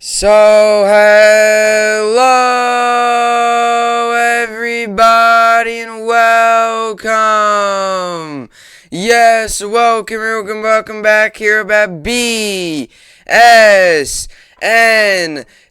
So, hello everybody and welcome. Yes, welcome back here about BSN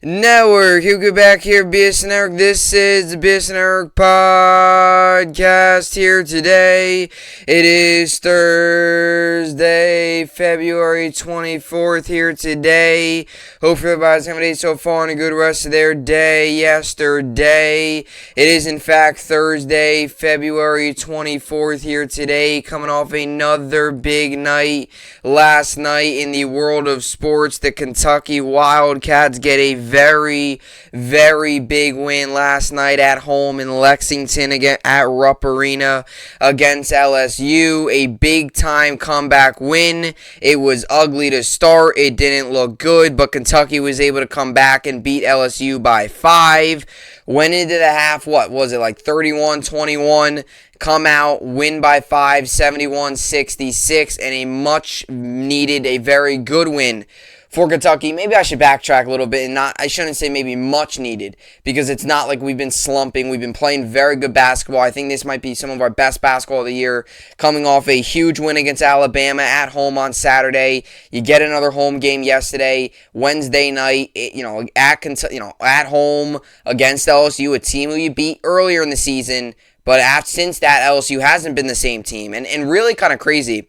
Network. You get back here, BSN Network. This is the BSN Network podcast here today. It is Thursday, February 24th here today. Hopefully everybody's having a day so far and a good rest of their day yesterday. It is in fact Thursday, February 24th here today, coming off another big night last night in the world of sports. The Kentucky Wildcats get a very, very big win last night at home in Lexington at Rupp Arena against LSU. A big-time comeback win. It was ugly to start. It didn't look good, but Kentucky was able to come back and beat LSU by 5. Went into the half, what was it, like 31-21. Come out, win by 5, 71-66, and a much-needed, a very good win for Kentucky. Maybe I should backtrack a little bit and I shouldn't say maybe much needed, because it's not like we've been slumping. We've been playing very good basketball. I think this might be some of our best basketball of the year, coming off a huge win against Alabama at home on Saturday. You get another home game yesterday, Wednesday night, at home against LSU, a team who you beat earlier in the season. But since that, LSU hasn't been the same team. And really kind of crazy.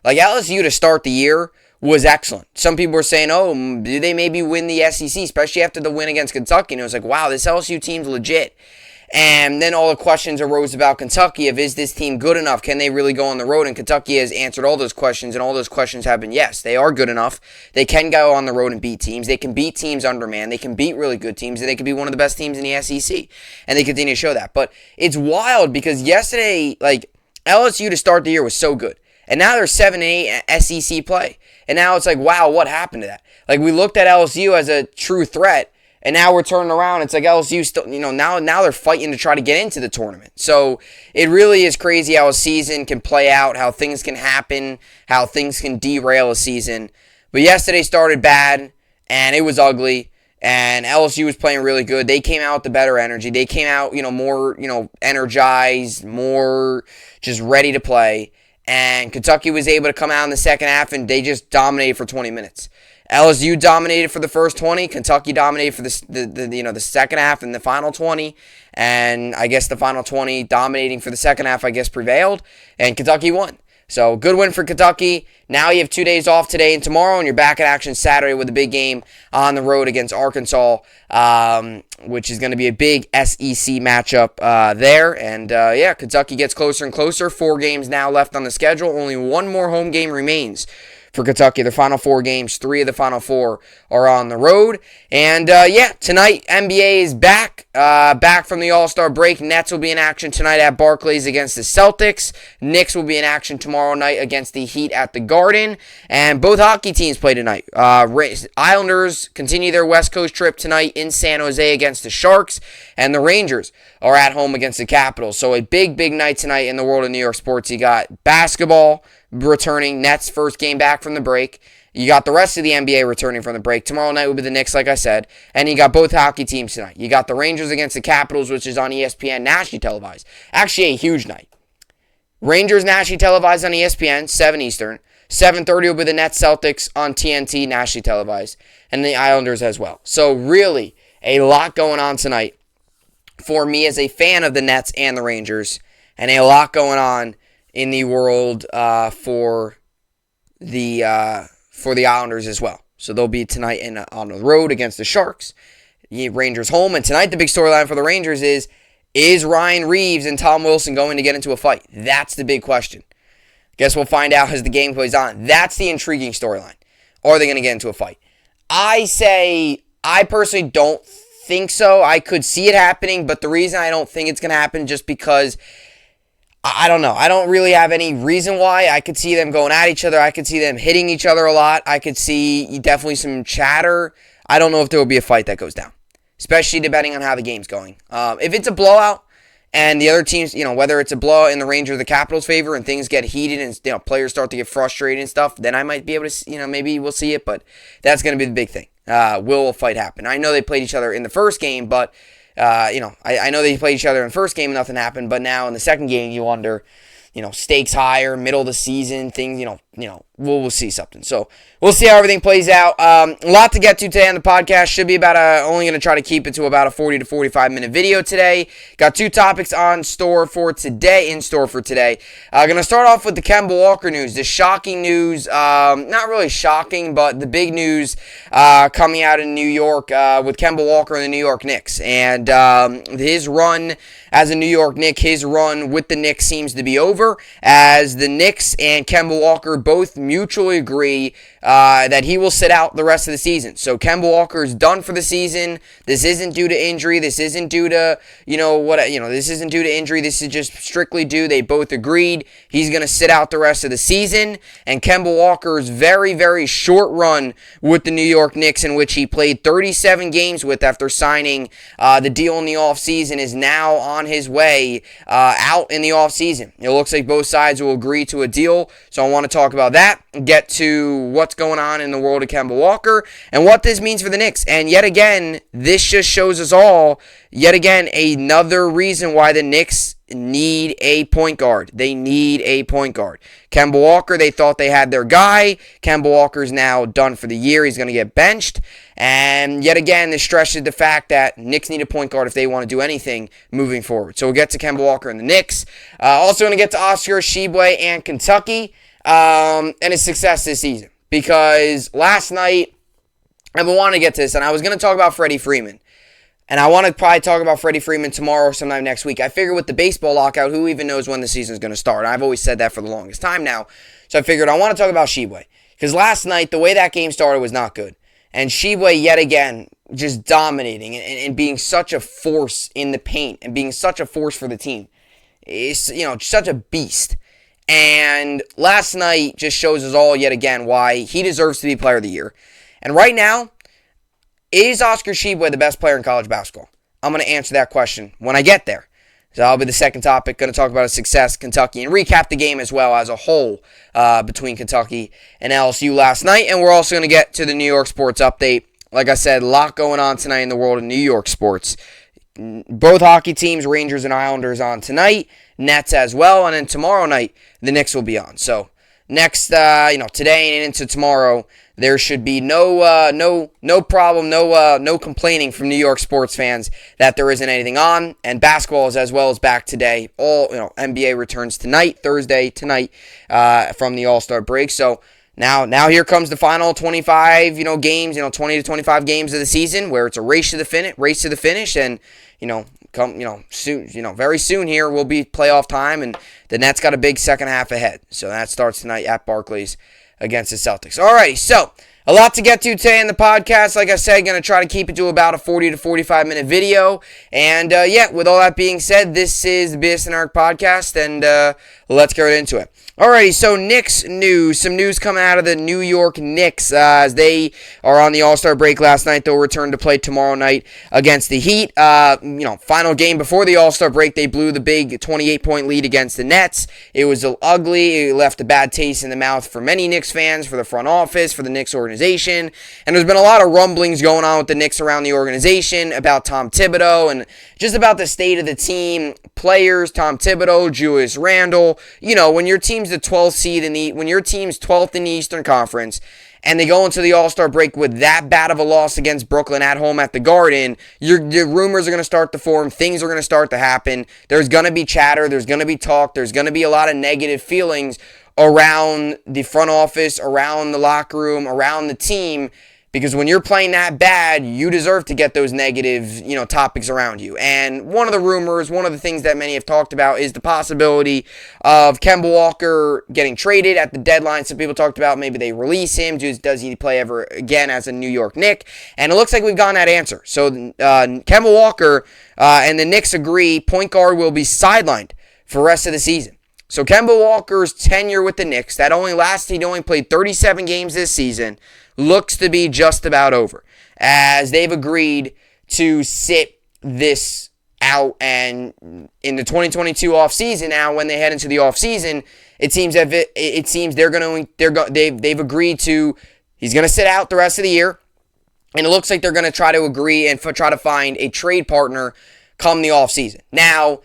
Like, LSU to start the year was excellent. Some people were saying, do they maybe win the SEC, especially after the win against Kentucky? And it was like, wow, this LSU team's legit. And then all the questions arose about Kentucky of, is this team good enough? Can they really go on the road? And Kentucky has answered all those questions, and all those questions have been yes, they are good enough. They can go on the road and beat teams. They can beat teams undermanned. They can beat really good teams, and they can be one of the best teams in the SEC. And they continue to show that. But it's wild because yesterday, like, LSU to start the year was so good. And now they're 7-8 SEC play. And now it's like, wow, what happened to that? Like, we looked at LSU as a true threat, and now we're turning around. It's like LSU still, now they're fighting to try to get into the tournament. So it really is crazy how a season can play out, how things can happen, how things can derail a season. But yesterday started bad, and it was ugly, and LSU was playing really good. They came out with the better energy. They came out, more, energized, more just ready to play. And Kentucky was able to come out in the second half, and they just dominated for 20 minutes. LSU dominated for the first 20. Kentucky dominated for the second half and the final 20. And I guess the final 20 dominating for the second half, I guess, prevailed. And Kentucky won. So, good win for Kentucky. Now you have 2 days off today and tomorrow, and you're back in action Saturday with a big game on the road against Arkansas, which is going to be a big SEC matchup there. And, Kentucky gets closer and closer. 4 games now left on the schedule. Only one more home game remains for Kentucky. Their final 4 games, 3 of the final 4 are on the road. And, tonight, NBA is back from the All-Star break. Nets will be in action tonight at Barclays against the Celtics. Knicks will be in action tomorrow night against the Heat at the Garden. And both hockey teams play tonight. Islanders continue their West Coast trip tonight in San Jose against the Sharks. And the Rangers are at home against the Capitals. So a big, big night tonight in the world of New York sports. You got basketball returning, Nets first game back from the break. You got the rest of the NBA returning from the break. Tomorrow night will be the Knicks, like I said. And you got both hockey teams tonight. You got the Rangers against the Capitals, which is on ESPN, nationally televised. Actually, a huge night. Rangers nationally televised on ESPN, 7 Eastern. 7:30 will be the Nets Celtics on TNT, nationally televised. And the Islanders as well. So really, a lot going on tonight for me as a fan of the Nets and the Rangers. And a lot going on in the world for the Islanders as well. So they'll be tonight on the road against the Sharks. Rangers home. And tonight the big storyline for the Rangers is Ryan Reeves and Tom Wilson going to get into a fight? That's the big question. Guess we'll find out as the game plays on. That's the intriguing storyline. Are they going to get into a fight? I personally don't think so. I could see it happening, but the reason I don't think it's going to happen just because I don't know. I don't really have any reason why. I could see them going at each other. I could see them hitting each other a lot. I could see definitely some chatter. I don't know if there will be a fight that goes down, especially depending on how the game's going. If it's a blowout, And the other teams, whether it's a blowout in the Rangers or the Capitals' favor and things get heated and, players start to get frustrated and stuff, then I might be able to, maybe we'll see it, but that's going to be the big thing. Will a fight happen? I know they played each other in the first game, but, I know they played each other in the first game and nothing happened, but now in the second game, you wonder, stakes higher, middle of the season, things, we'll see something. So we'll see how everything plays out. A lot to get to today on the podcast. Should be about only going to try to keep it to about a 40 to 45 minute video today. Got two topics in store for today. Going to start off with the Kemba Walker news. The shocking news, not really shocking, but the big news coming out in New York with Kemba Walker and the New York Knicks. And his run as a New York Knick, his run with the Knicks seems to be over, as the Knicks and Kemba Walker both mutually agree that he will sit out the rest of the season. So Kemba Walker is done for the season. This isn't due to injury. This isn't due to, this isn't due to injury. This is just strictly due. They both agreed he's going to sit out the rest of the season. And Kemba Walker's very, very short run with the New York Knicks, in which he played 37 games with after signing the deal in the offseason, is now on his way out in the offseason. It looks like both sides will agree to a deal. So I want to talk about that, get to what's going on in the world of Kemba Walker and what this means for the Knicks. And yet again, this just shows us all, yet again, another reason why the Knicks need a point guard. They need a point guard. Kemba Walker, they thought they had their guy. Kemba Walker's now done for the year. He's going to get benched. And yet again, this stresses the fact that Knicks need a point guard if they want to do anything moving forward. So we'll get to Kemba Walker and the Knicks. Also going to get to Oscar Tshiebwe and Kentucky and his success this season. Because last night, I've been wanting to get to this, and I was going to talk about Freddie Freeman. And I want to probably talk about Freddie Freeman tomorrow or sometime next week. I figure with the baseball lockout, who even knows when the season is going to start? I've always said that for the longest time now. So I figured I want to talk about Tshiebwe. Because last night, the way that game started was not good. And Tshiebwe, yet again, just dominating and being such a force in the paint and being such a force for the team. It's, such a beast. And last night just shows us all, yet again, why he deserves to be Player of the Year. And right now, is Oscar Tshiebwe the best player in college basketball? I'm going to answer that question when I get there. So that'll be the second topic. Going to talk about his success, Kentucky, and recap the game as well as a whole between Kentucky and LSU last night. And we're also going to get to the New York sports update. Like I said, a lot going on tonight in the world of New York sports. Both hockey teams, Rangers and Islanders, on tonight. Nets as well. And then tomorrow night, the Knicks will be on. So next, today and into tomorrow, there should be no problem, no complaining from New York sports fans that there isn't anything on. And basketball is as well as back today. All NBA returns tonight, Thursday tonight, from the All-Star break. So now here comes the final 25 games, 20 to 25 games of the season, where it's a race to the finish, and soon, very soon here will be playoff time, and the Nets got a big second half ahead. So that starts tonight at Barclays against the Celtics. Alrighty, so a lot to get to today in the podcast. Like I said, going to try to keep it to about a 40 to 45 minute video. And with all that being said, this is the BSN podcast, and let's get right into it. Alrighty, so Knicks news. Some news coming out of the New York Knicks as they are on the All-Star break last night. They'll return to play tomorrow night against the Heat. Final game before the All-Star break, they blew the big 28-point lead against the Nets. It was ugly. It left a bad taste in the mouth for many Knicks fans, for the front office, for the Knicks organization. And there's been a lot of rumblings going on with the Knicks around the organization about Tom Thibodeau and just about the state of the team, players, Tom Thibodeau, Julius Randle. When your team's the 12th seed when your team's 12th in the Eastern Conference and they go into the All-Star break with that bad of a loss against Brooklyn at home at the Garden, your rumors are going to start to form. Things are going to start to happen. There's going to be chatter. There's going to be talk. There's going to be a lot of negative feelings around the front office, around the locker room, around the team. Because when you're playing that bad, you deserve to get those negative, topics around you. And one of the rumors, one of the things that many have talked about is the possibility of Kemba Walker getting traded at the deadline. Some people talked about maybe they release him. Does he play ever again as a New York Knick? And it looks like we've gotten that answer. So Kemba Walker and the Knicks agree point guard will be sidelined for the rest of the season. So Kemba Walker's tenure with the Knicks, he only played 37 games this season, looks to be just about over, as they've agreed to sit this out, and in the 2022 offseason now, when they head into the offseason, it seems they've agreed to, he's going to sit out the rest of the year, and it looks like they're going to try to agree and try to find a trade partner come the offseason. Now,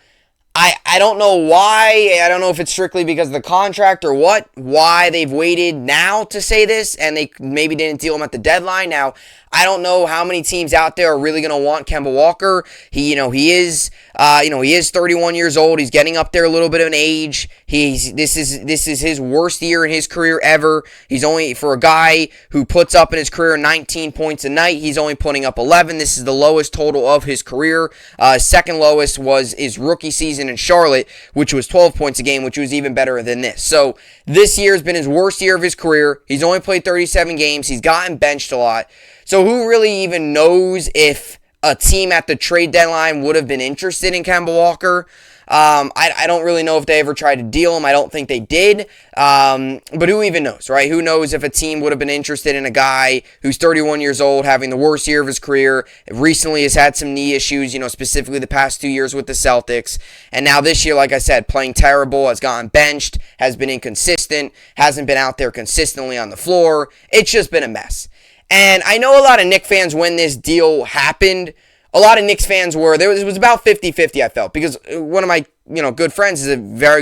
I don't know why. I don't know if it's strictly because of the contract or what, why they've waited now to say this, and they maybe didn't deal him at the deadline. Now, I don't know how many teams out there are really going to want Kemba Walker. He is 31 years old. He's getting up there a little bit of an age. This is his worst year in his career ever. He's only, for a guy who puts up in his career 19 points a night, he's only putting up 11. This is the lowest total of his career. Second lowest was his rookie season in Charlotte, which was 12 points a game, which was even better than this. So this year has been his worst year of his career. He's only played 37 games. He's gotten benched a lot. So who really even knows if a team at the trade deadline would have been interested in Kemba Walker? I don't really know if they ever tried to deal him. I don't think they did. But who even knows, right? Who knows if a team would have been interested in a guy who's 31 years old, having the worst year of his career, recently has had some knee issues, specifically the past 2 years with the Celtics. And now this year, like I said, playing terrible, has gotten benched, has been inconsistent, hasn't been out there consistently on the floor. It's just been a mess. And I know a lot of Knicks fans, when this deal happened, a lot of Knicks fans it was about 50-50, I felt, because one of my, good friends is a very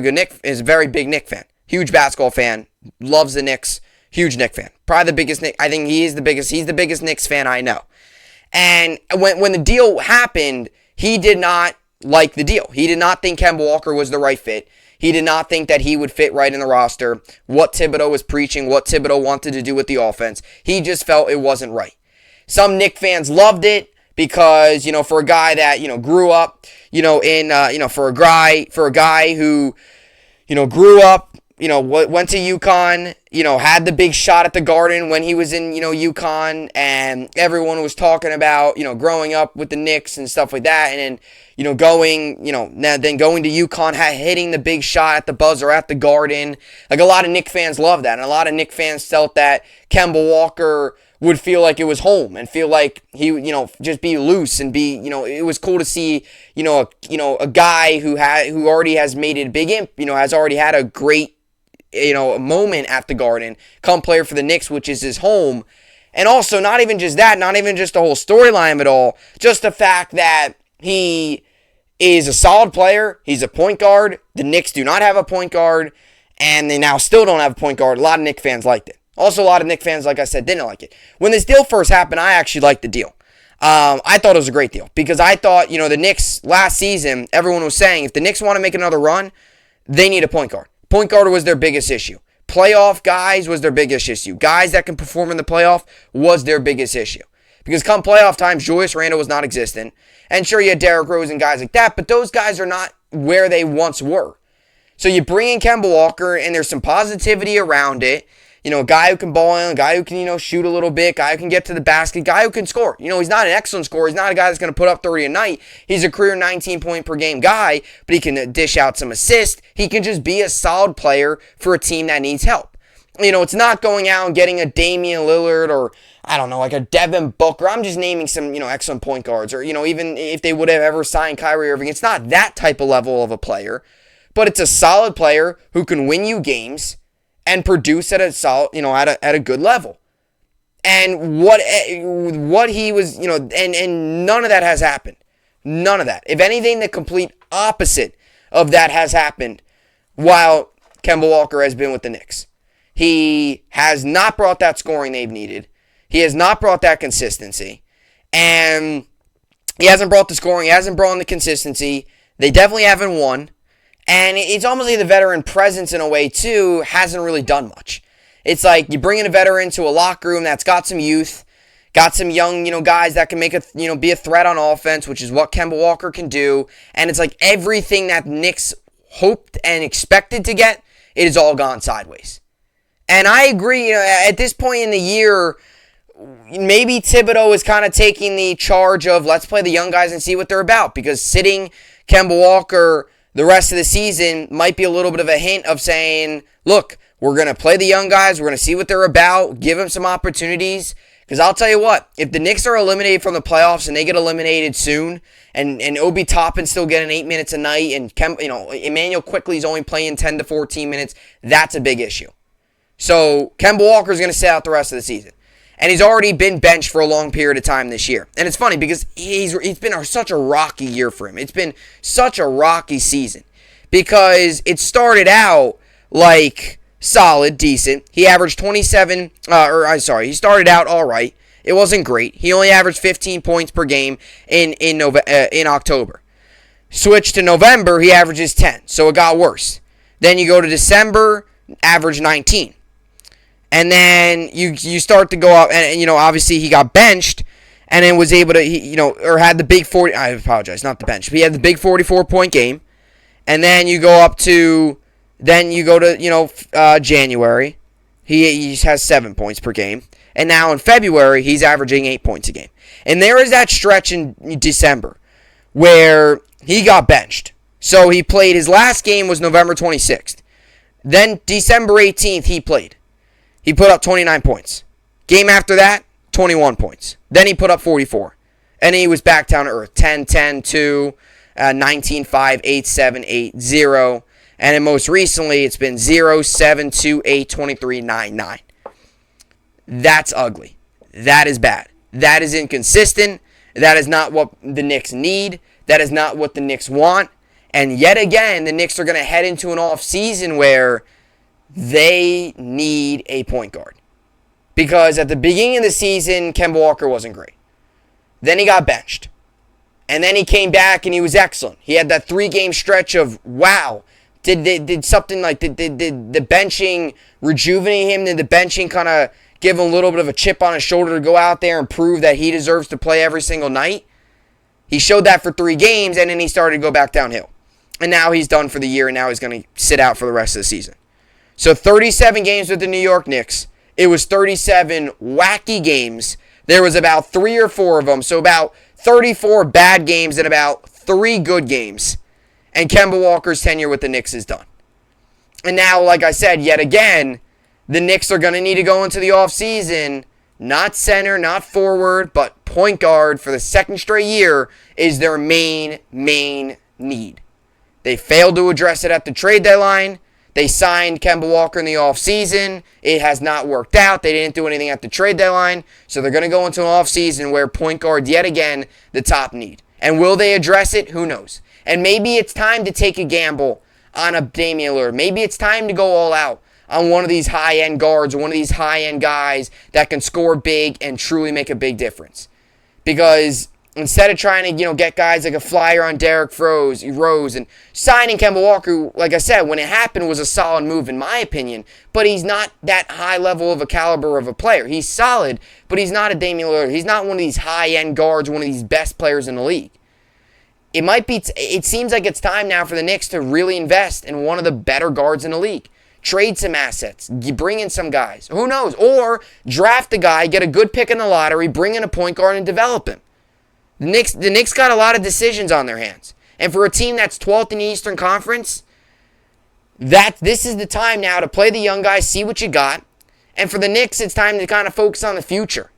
big Knicks fan, huge basketball fan, loves the Knicks, huge Knicks fan, probably the biggest Knicks. I think he's the biggest Knicks fan I know. And when the deal happened, he did not like the deal. He did not think Kemba Walker was the right fit. He did not think that he would fit right in the roster, what Thibodeau was preaching, what Thibodeau wanted to do with the offense. He just felt it wasn't right. Some Knicks fans loved it because, for a guy that, grew up, for a guy who, grew up, went to UConn, had the big shot at the Garden when he was in, UConn, and everyone was talking about, growing up with the Knicks and stuff like that, and then, going to UConn, hitting the big shot at the buzzer at the Garden. Like, a lot of Knicks fans love that, and a lot of Knicks fans felt that Kemba Walker would feel like it was home and feel like he, just be loose and be, it was cool to see, a guy who already has made it a big has already had a great, moment at the Garden, come play for the Knicks, which is his home. And also, not even just that, not even just the whole storyline at all, just the fact that he is a solid player. He's a point guard. The Knicks do not have a point guard, and they now still don't have a point guard. A lot of Knicks fans liked it. Also, a lot of Knicks fans, like I said, didn't like it. When this deal first happened, I actually liked the deal. I thought it was a great deal because I thought, the Knicks last season, everyone was saying if the Knicks want to make another run, they need a point guard. Point guard was their biggest issue. Playoff guys was their biggest issue. Guys that can perform in the playoff was their biggest issue. Because come playoff time, Julius Randle was non-existent. And sure, you had Derrick Rose and guys like that, but those guys are not where they once were. So you bring in Kemba Walker, and there's some positivity around it. A guy who can ball in, a guy who can, shoot a little bit, guy who can get to the basket, guy who can score. He's not an excellent scorer. He's not a guy that's going to put up 30 a night. He's a career 19-point-per-game guy, but he can dish out some assists. He can just be a solid player for a team that needs help. It's not going out and getting a Damian Lillard or, I don't know, like a Devin Booker. I'm just naming some, excellent point guards. Or, even if they would have ever signed Kyrie Irving. It's not that type of level of a player. But it's a solid player who can win you games and produce at a solid, at a good level. And what he was, and none of that has happened. None of that. If anything, the complete opposite of that has happened while Kemba Walker has been with the Knicks. He has not brought that scoring they've needed. He has not brought that consistency. And he hasn't brought the scoring. He hasn't brought the consistency. They definitely haven't won. And it's almost like the veteran presence in a way, too, hasn't really done much. It's like you bring in a veteran to a locker room that's got some youth, got some young, guys that can make be a threat on offense, which is what Kemba Walker can do. And it's like everything that Knicks hoped and expected to get, it has all gone sideways. And I agree, at this point in the year, maybe Thibodeau is kind of taking the charge of let's play the young guys and see what they're about. Because sitting Kemba Walker the rest of the season might be a little bit of a hint of saying, look, we're going to play the young guys. We're going to see what they're about. Give them some opportunities. Because I'll tell you what, if the Knicks are eliminated from the playoffs and they get eliminated soon, and Obi Toppin's still getting 8 minutes a night, and Emmanuel Quickley's only playing 10 to 14 minutes, that's a big issue. So Kemba Walker's going to sit out the rest of the season. And he's already been benched for a long period of time this year. And it's funny because it's been such a rocky year for him. It's been such a rocky season. Because it started out like solid, decent. He averaged 27, he started out all right. It wasn't great. He only averaged 15 points per game in October. Switch to November, he averages 10. So it got worse. Then you go to December, average 19. And then you start to go up, and obviously he got benched, and then was able to, or had the big 40. I apologize, not the bench. But he had the big 44-point game, and then you go to January. He has 7 points per game, and now in February he's averaging 8 points a game. And there is that stretch in December where he got benched. So he played. His last game was November 26th. Then December 18th he played. He put up 29 points. Game after that, 21 points. Then he put up 44. And he was back down to earth. 10, 10, 2, 19, 5, 8, 7, 8, 0. And then most recently, it's been 0, 7, 2, 8, 23, 9, 9. That's ugly. That is bad. That is inconsistent. That is not what the Knicks need. That is not what the Knicks want. And yet again, the Knicks are going to head into an offseason where they need a point guard. Because at the beginning of the season, Kemba Walker wasn't great. Then he got benched. And then he came back and he was excellent. He had that 3-game stretch of, wow. Did something like, did the benching rejuvenate him? Did the benching kind of give him a little bit of a chip on his shoulder to go out there and prove that he deserves to play every single night? He showed that for 3 games, and then he started to go back downhill. And now he's done for the year, and now he's going to sit out for the rest of the season. So 37 games with the New York Knicks. It was 37 wacky games. There was about 3 or 4 of them. So about 34 bad games and about 3 good games. And Kemba Walker's tenure with the Knicks is done. And now, like I said, yet again, the Knicks are going to need to go into the offseason. Not center, not forward, but point guard for the second straight year is their main need. They failed to address it at the trade deadline. They signed Kemba Walker in the offseason. It has not worked out. They didn't do anything at the trade deadline. So they're going to go into an offseason where point guard, yet again, the top need. And will they address it? Who knows? And maybe it's time to take a gamble on a Damian Lillard. Maybe it's time to go all out on one of these high-end guards or one of these high-end guys that can score big and truly make a big difference. Because instead of trying to, get guys like a flyer on Derrick Rose and signing Kemba Walker, who, like I said, when it happened was a solid move in my opinion, but he's not that high level of a caliber of a player. He's solid, but he's not a Damian Lillard. He's not one of these high-end guards, one of these best players in the league. It seems like it's time now for the Knicks to really invest in one of the better guards in the league. Trade some assets. Bring in some guys. Who knows? Or draft a guy, get a good pick in the lottery, bring in a point guard and develop him. The Knicks got a lot of decisions on their hands. And for a team that's 12th in the Eastern Conference, this is the time now to play the young guys, see what you got. And for the Knicks, it's time to kind of focus on the future.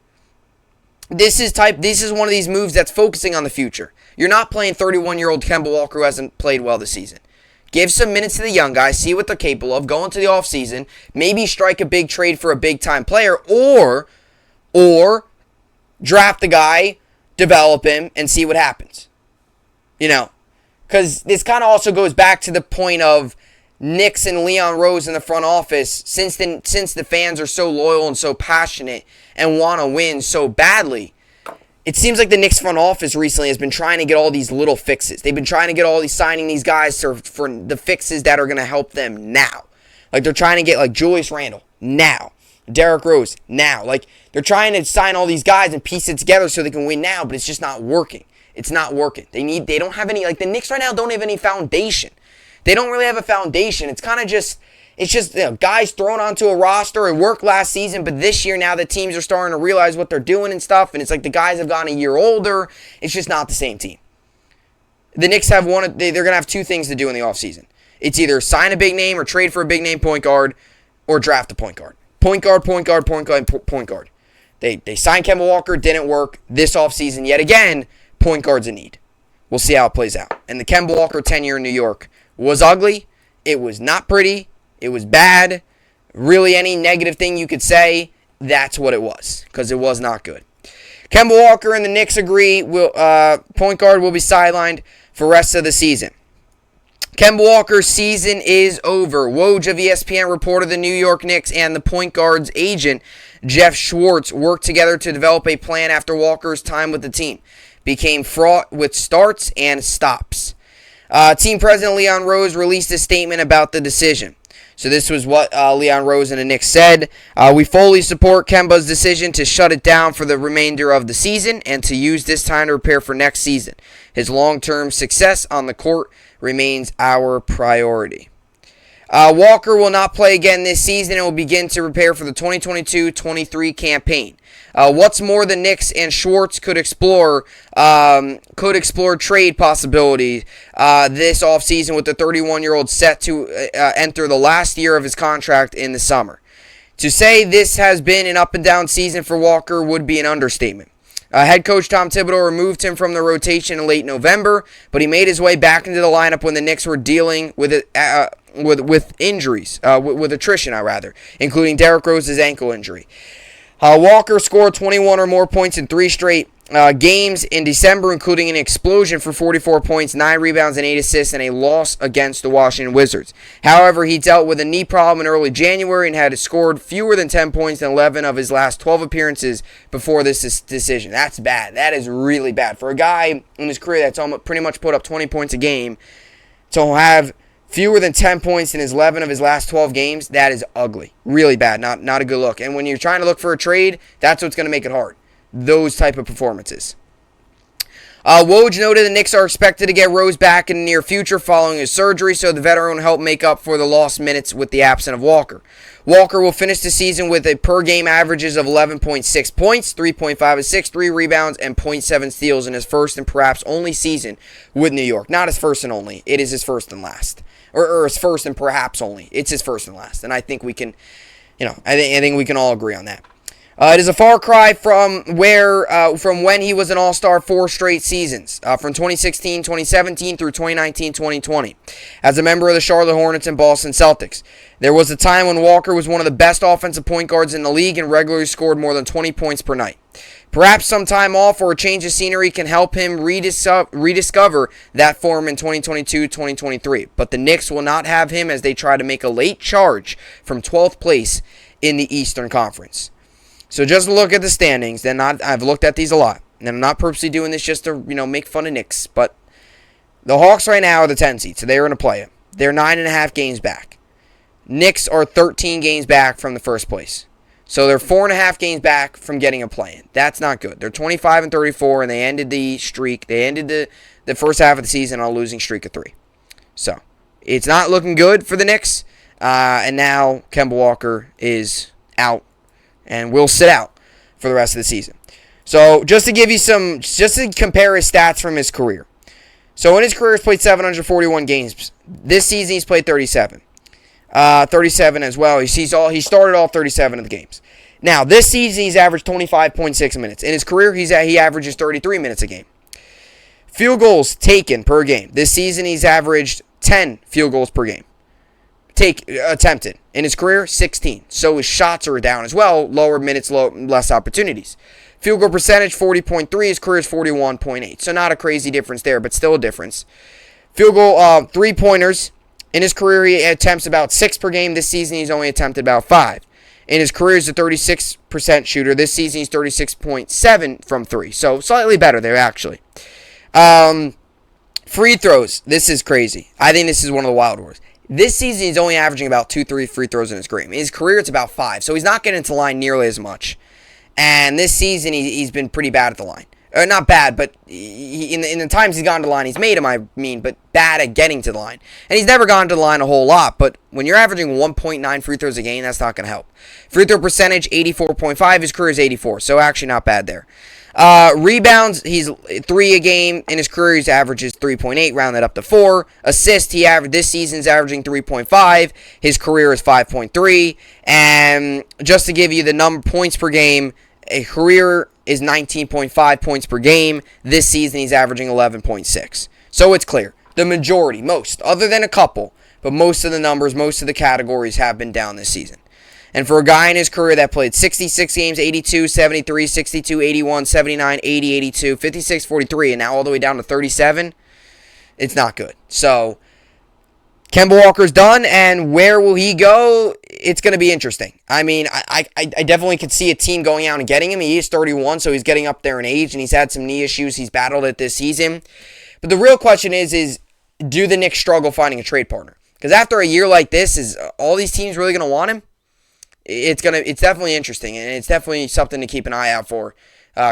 This is one of these moves that's focusing on the future. You're not playing 31-year-old Kemba Walker who hasn't played well this season. Give some minutes to the young guys, see what they're capable of, go into the offseason, maybe strike a big trade for a big-time player, or draft the guy, develop him, and see what happens. Because this kind of also goes back to the point of Knicks and Leon Rose in the front office, since the fans are so loyal and so passionate and want to win so badly. It seems like the Knicks front office recently has been trying to get all these little fixes. They've been trying to get signing these guys for the fixes that are going to help them now. Like they're trying to get like Julius Randle now. Derrick Rose now. Like they're trying to sign all these guys and piece it together so they can win now, but it's just not working. It's not working. They don't have any, like the Knicks right now don't have any foundation. They don't really have a foundation. It's kind of just, guys thrown onto a roster. It worked last season, but this year now the teams are starting to realize what they're doing and stuff, and it's like the guys have gotten a year older. It's just not the same team. The Knicks have they're going to have 2 things to do in the offseason. It's either sign a big name or trade for a big name point guard or draft a point guard. Point guard. They signed Kemba Walker, didn't work. This offseason, yet again, point guard's a need. We'll see how it plays out. And the Kemba Walker tenure in New York was ugly. It was not pretty. It was bad. Really, any negative thing you could say, that's what it was, because it was not good. Kemba Walker and the Knicks agree point guard will be sidelined for the rest of the season. Kemba Walker's season is over. Woj of ESPN reported the New York Knicks and the point guard's agent, Jeff Schwartz, worked together to develop a plan after Walker's time with the team became fraught with starts and stops. Team president Leon Rose released a statement about the decision. So this was what Leon Rose and the Knicks said. We fully support Kemba's decision to shut it down for the remainder of the season and to use this time to prepare for next season. His long-term success on the court remains our priority. Walker will not play again this season and will begin to prepare for the 2022-23 campaign. What's more, the Knicks and Schwartz could explore trade possibilities this offseason, with the 31-year-old set to enter the last year of his contract in the summer. To say this has been an up-and-down season for Walker would be an understatement. Head coach Tom Thibodeau removed him from the rotation in late November, but he made his way back into the lineup when the Knicks were dealing with injuries, with attrition, including Derrick Rose's ankle injury. Walker scored 21 or more points in 3 straight games in December, including an explosion for 44 points, 9 rebounds, and 8 assists, and a loss against the Washington Wizards. However, he dealt with a knee problem in early January and had scored fewer than 10 points in 11 of his last 12 appearances before this decision. That's bad. That is really bad. For a guy in his career that's pretty much put up 20 points a game, to have fewer than 10 points in his 11 of his last 12 games, that is ugly. Really bad. Not a good look. And when you're trying to look for a trade, that's what's going to make it hard. Those type of performances. Woj noted the Knicks are expected to get Rose back in the near future following his surgery, so the veteran will help make up for the lost minutes with the absence of Walker. Walker will finish the season with a per-game averages of 11.6 points, 3.5 assists, 3 rebounds, and 0.7 steals in his first and perhaps only season with New York. Not his first and only. It is his first and last. Or his first and perhaps only. It's his first and last. And I think we can, I think we can all agree on that. It is a far cry from when he was an all-star 4 straight seasons, from 2016-2017 through 2019-2020, as a member of the Charlotte Hornets and Boston Celtics. There was a time when Walker was one of the best offensive point guards in the league and regularly scored more than 20 points per night. Perhaps some time off or a change of scenery can help him rediscover that form in 2022-2023, but the Knicks will not have him as they try to make a late charge from 12th place in the Eastern Conference. So just look at the standings. I've looked at these a lot, and I'm not purposely doing this just to make fun of Knicks. But the Hawks right now are the 10 seed, so they're going to play it. They're 9.5 games back. Knicks are 13 games back from the first place, so they're 4.5 games back from getting a play-in. That's not good. They're 25-34, and they ended the streak. They ended the first half of the season on a losing streak of 3. So it's not looking good for the Knicks. And now Kemba Walker is out and will sit out for the rest of the season. So just to compare his stats from his career. So in his career, he's played 741 games. This season, he's played 37. 37 as well. He started all 37 of the games. Now, this season, he's averaged 25.6 minutes. In his career, he averages 33 minutes a game. Field goals taken per game. This season, he's averaged 10 field goals per game. Attempted. In his career, 16. So his shots are down as well. Lower minutes, less opportunities. Field goal percentage, 40.3. His career is 41.8. So not a crazy difference there, but still a difference. Field goal, three-pointers. In his career, he attempts about 6 per game. This season, he's only attempted about 5. In his career, he's a 36% shooter. This season, he's 36.7 from 3. So slightly better there, actually. Free throws. This is crazy. I think this is one of the wild ones. This season, he's only averaging about 2-3 free throws in his career. In his career, it's about 5. So he's not getting to the line nearly as much. And this season, he's been pretty bad at the line. Not bad, but in the times he's gone to the line, he's made them, but bad at getting to the line. And he's never gone to the line a whole lot, but when you're averaging 1.9 free throws a game, that's not going to help. Free throw percentage, 84.5. His career is 84, so actually not bad there. Rebounds, he's 3 a game. In his career, he averages 3.8, rounded up to 4. Assists, this season's averaging 3.5. His career is 5.3. And just to give you the points per game, A career is 19.5 points per game. This season, he's averaging 11.6. So it's clear. The majority, most, other than a couple, but most of the numbers, most of the categories have been down this season. And for a guy in his career that played 66 games, 82, 73, 62, 81, 79, 80, 82, 56, 43, and now all the way down to 37, it's not good. So Kemba Walker's done, and where will he go? It's going to be interesting. I mean, I definitely could see a team going out and getting him. He is 31, so he's getting up there in age, and he's had some knee issues. He's battled it this season. But the real question is do the Knicks struggle finding a trade partner? Because after a year like this, is all these teams really going to want him? It's definitely interesting, and it's definitely something to keep an eye out for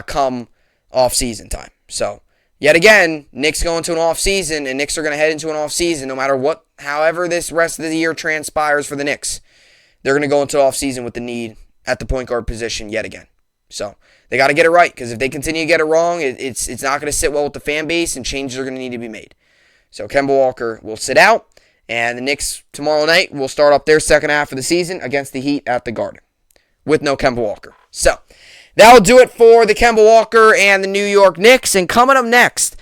come off-season time. So, yet again, Knicks go into an off-season, and Knicks are going to head into an off-season no matter what, however this rest of the year transpires for the Knicks. They're going to go into off-season with the need at the point guard position yet again. So, they got to get it right, because if they continue to get it wrong, it's not going to sit well with the fan base, and changes are going to need to be made. So, Kemba Walker will sit out, and the Knicks tomorrow night will start up their second half of the season against the Heat at the Garden with no Kemba Walker. So, that'll do it for the Kemba Walker and the New York Knicks. And coming up next,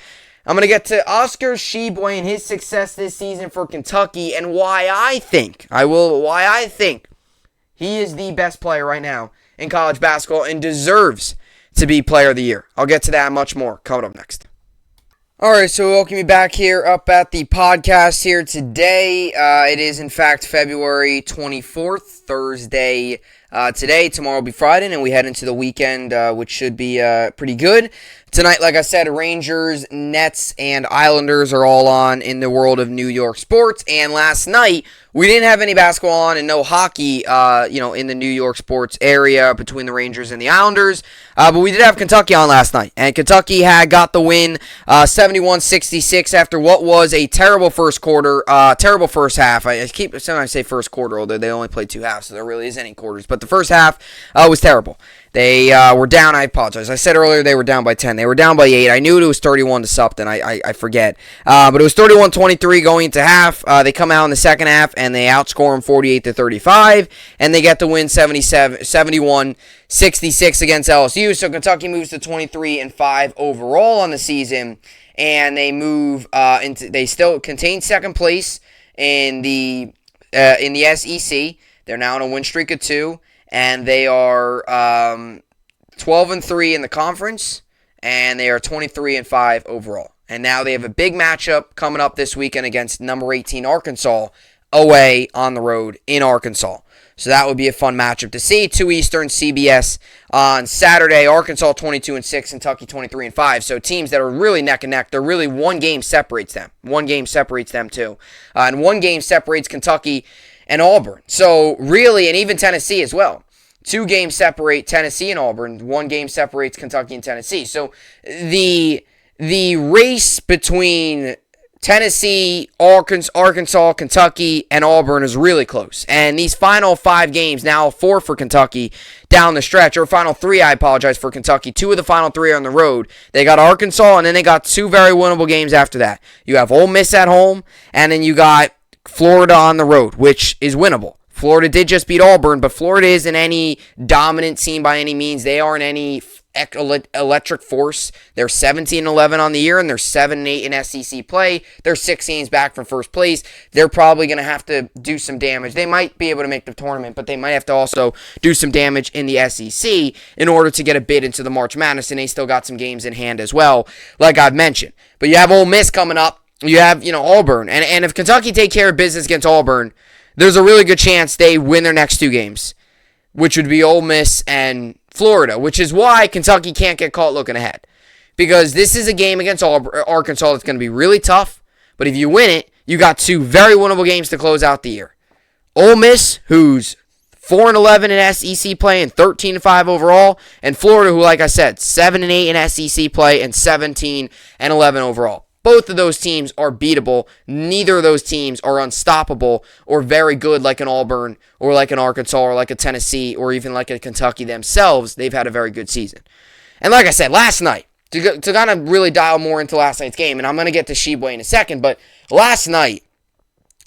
I'm going to get to Oscar Tshiebwe and his success this season for Kentucky and why I think he is the best player right now in college basketball and deserves to be Player of the Year. I'll get to that and much more coming up next. All right, so welcome you back here up at the podcast here today. It is, in fact, February 24th, Thursday today. Tomorrow will be Friday, and we head into the weekend, which should be pretty good. Tonight, like I said, Rangers, Nets, and Islanders are all on in the world of New York sports. And last night, we didn't have any basketball on and no hockey, in the New York sports area between the Rangers and the Islanders. But we did have Kentucky on last night. And Kentucky had got the win 71-66 after what was a terrible first quarter, terrible first half. I keep sometimes say first quarter, although they only played 2 halves, so there really isn't any quarters. But the first half was terrible. They were down. I apologize. I said earlier they were down by 10. They were down by 8. I knew it was 31 to something. I forget. But it was 31-23 going into half. They come out in the second half and they outscore them 48-35, and they get the win 71-66 against LSU. So Kentucky moves to 23-5 overall on the season, and they move they still contain second place in the SEC. They're now on a win streak of 2. And they are 12-3 in the conference, and they are 23-5 overall. And now they have a big matchup coming up this weekend against number 18 Arkansas away on the road in Arkansas. So that would be a fun matchup to see. 2 Eastern, CBS on Saturday. Arkansas 22-6, Kentucky 23-5. So teams that are really neck and neck. They're really one game separates them. One game separates them too, and one game separates Kentucky and Auburn. So really, and even Tennessee as well. 2 games separate Tennessee and Auburn. 1 game separates Kentucky and Tennessee. So the race between Tennessee, Arkansas, Kentucky, and Auburn is really close. And these final 5 games, now 4 for Kentucky down the stretch, or final 3, I apologize, for Kentucky. 2 of the final 3 are on the road. They got Arkansas, and then they got 2 very winnable games after that. You have Ole Miss at home, and then you got Florida on the road, which is winnable. Florida did just beat Auburn, but Florida isn't any dominant team by any means. They aren't any electric force. They're 17-11 on the year, and they're 7-8 in SEC play. They're 6 games back from first place. They're probably going to have to do some damage. They might be able to make the tournament, but they might have to also do some damage in the SEC in order to get a bid into the March Madness, and they still got some games in hand as well, like I've mentioned. But you have Ole Miss coming up. You have, Auburn. And if Kentucky take care of business against Auburn, there's a really good chance they win their next 2 games, which would be Ole Miss and Florida, which is why Kentucky can't get caught looking ahead. Because this is a game against Arkansas that's going to be really tough, but if you win it, you got 2 very winnable games to close out the year. Ole Miss, who's 4-11 in SEC play and 13-5 overall, and Florida, who, like I said, 7-8 in SEC play and 17-11 overall. Both of those teams are beatable. Neither of those teams are unstoppable or very good like an Auburn or like an Arkansas or like a Tennessee or even like a Kentucky themselves. They've had a very good season. And like I said, last night, to kind of really dial more into last night's game, and I'm going to get to Tshiebwe in a second, but last night,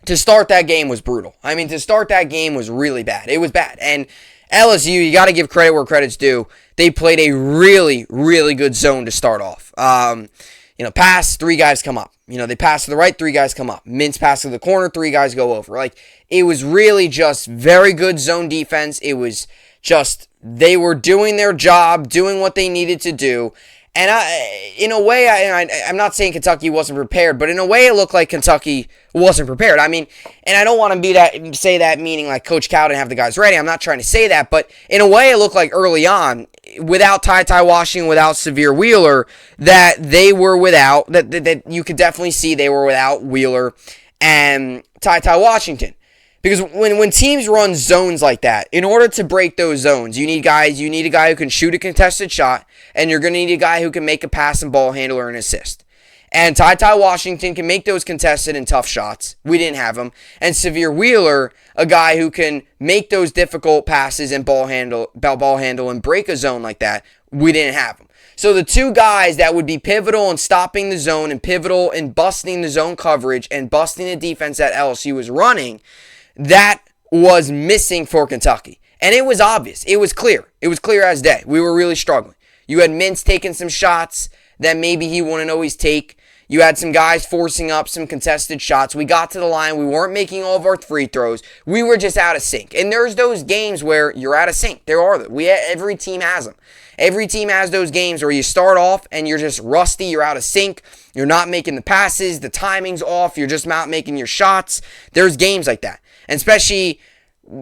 to start that game was brutal. I mean, to start that game was really bad. It was bad. And LSU, you got to give credit where credit's due. They played a really, really good zone to start off. Pass, 3 guys come up. They pass to the right, 3 guys come up. Mintz pass to the corner, 3 guys go over. It was really just very good zone defense. It was just, they were doing their job, doing what they needed to do. And I'm not saying Kentucky wasn't prepared, but in a way it looked like Kentucky wasn't prepared. And I don't want to say that meaning like Coach Cal didn't have the guys ready. I'm not trying to say that, but in a way it looked like early on, without Ty Washington, without Severe Wheeler, that they were without, that you could definitely see they were without Wheeler and Ty Washington. Because when teams run zones like that, in order to break those zones, you need a guy who can shoot a contested shot, and you're going to need a guy who can make a pass and ball handler and assist. And Ty Washington can make those contested and tough shots. We didn't have him. And Severe Wheeler, a guy who can make those difficult passes and ball handle and break a zone like that. We didn't have him. So the 2 guys that would be pivotal in stopping the zone and pivotal in busting the zone coverage and busting the defense that LSU was running, that was missing for Kentucky. And it was obvious. It was clear. It was clear as day. We were really struggling. You had Mintz taking some shots that maybe he wouldn't always take. You had some guys forcing up some contested shots. We got to the line. We weren't making all of our free throws. We were just out of sync. And there's those games where you're out of sync. There are. Every team has them. Every team has those games where you start off and you're just rusty. You're out of sync. You're not making the passes. The timing's off. You're just not making your shots. There's games like that. And especially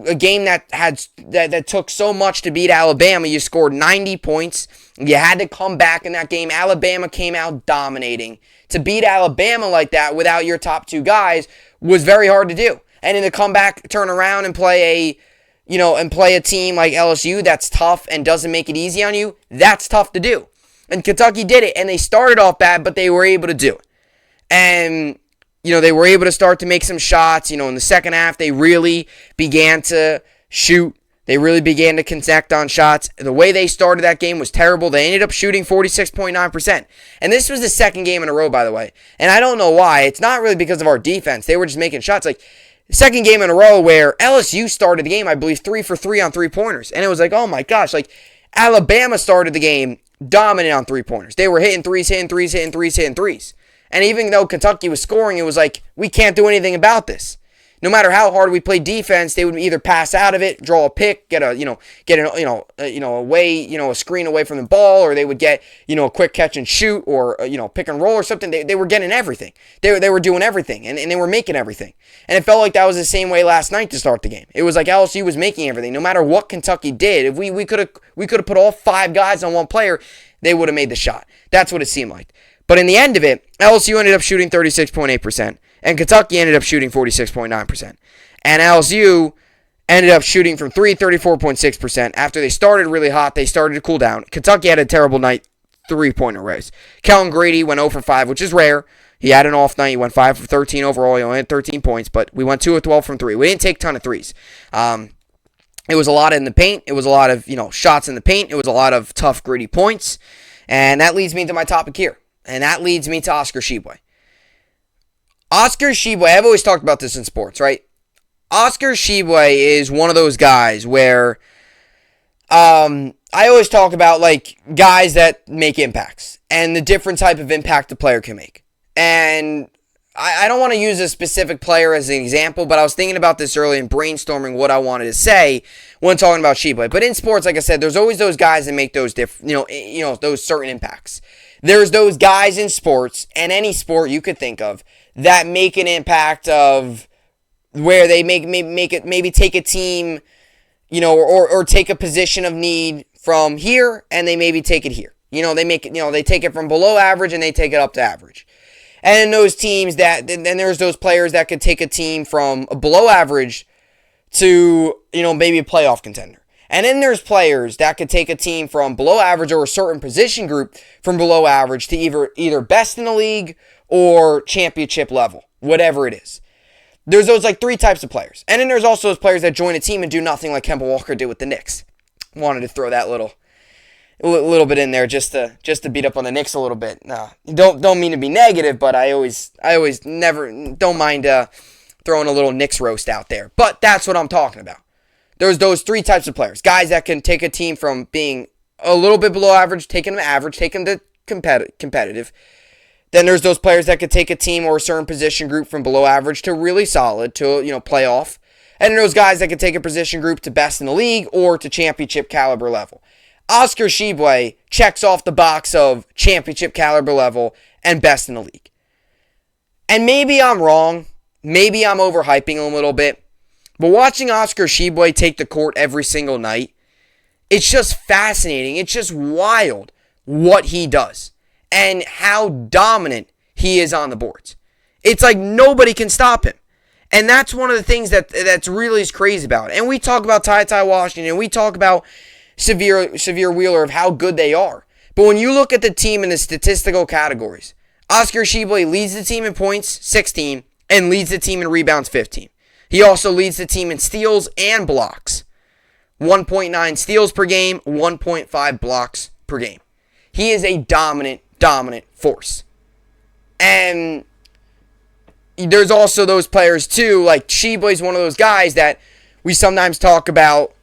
a game that took so much to beat Alabama. You scored 90 points. You had to come back in that game. Alabama came out dominating. To beat Alabama like that without your top 2 guys was very hard to do. And then to come back, turn around and play a team like LSU that's tough and doesn't make it easy on you, that's tough to do. And Kentucky did it, and they started off bad, but they were able to do it. And they were able to start to make some shots. In the second half, they really began to shoot. They really began to connect on shots. The way they started that game was terrible. They ended up shooting 46.9%. And this was the second game in a row, by the way. And I don't know why. It's not really because of our defense. They were just making shots. Second game in a row where LSU started the game, I believe, 3 for 3 on 3-pointers. And it was like, oh my gosh. Alabama started the game dominant on 3-pointers. They were hitting threes. And even though Kentucky was scoring, it was like, we can't do anything about this. No matter how hard we played defense, they would either pass out of it, draw a pick, get a screen away from the ball, or they would get, a quick catch and shoot, or, pick and roll or something. They were getting everything. They were doing everything, and they were making everything. And it felt like that was the same way last night to start the game. It was like LSU was making everything. No matter what Kentucky did, if we could have put all 5 guys on one player, they would have made the shot. That's what it seemed like. But in the end of it, LSU ended up shooting 36.8%, and Kentucky ended up shooting 46.9%. And LSU ended up shooting from 3, 34.6%. After they started really hot, they started to cool down. Kentucky had a terrible night, 3-pointer race. Kellen Grady went 0 for 5, which is rare. He had an off night. He went 5 for 13 overall. He only had 13 points, but we went 2 of 12 from 3. We didn't take a ton of threes. It was a lot in the paint. It was a lot of, shots in the paint. It was a lot of tough, gritty points. And that leads me to my topic here. And that leads me to Oscar Tshiebwe. Oscar Tshiebwe, I've always talked about this in sports, right? Oscar Tshiebwe is one of those guys where I always talk about guys that make impacts and the different type of impact a player can make. And I don't want to use a specific player as an example, but I was thinking about this early and brainstorming what I wanted to say when talking about Tshiebwe. But in sports, like I said, there's always those guys that make those those certain impacts. There's those guys in sports, and any sport you could think of, that make an impact of where they maybe take a team, or take a position of need from here, and they maybe take it here. They take it from below average and they take it up to average. And those teams then there's those players that could take a team from a below average to, maybe a playoff contender. And then there's players that could take a team from below average or a certain position group from below average to either best in the league or championship level, whatever it is. There's those 3 types of players. And then there's also those players that join a team and do nothing like Kemba Walker did with the Knicks. Wanted to throw that little bit in there just to beat up on the Knicks a little bit. No, don't mean to be negative, but I always don't mind throwing a little Knicks roast out there. But that's what I'm talking about. There's those three types of players. Guys that can take a team from being a little bit below average, take them to average, take them to competitive. Then there's those players that could take a team or a certain position group from below average to really solid, to, playoff. And those guys that could take a position group to best in the league or to championship caliber level. Oscar Tshiebwe checks off the box of championship caliber level and best in the league. And maybe I'm wrong. Maybe I'm overhyping a little bit. But watching Oscar Tshiebwe take the court every single night, it's just fascinating. It's just wild what he does and how dominant he is on the boards. It's like nobody can stop him. And that's one of the things that's really crazy about it. And we talk about Ty Washington, and we talk about Severe Wheeler of how good they are. But when you look at the team in the statistical categories, Oscar Tshiebwe leads the team in points, 16, and leads the team in rebounds, 15. He also leads the team in steals and blocks. 1.9 steals per game, 1.5 blocks per game. He is a dominant force. And there's also those players too, like Tshiebwe is one of those guys that we sometimes talk about,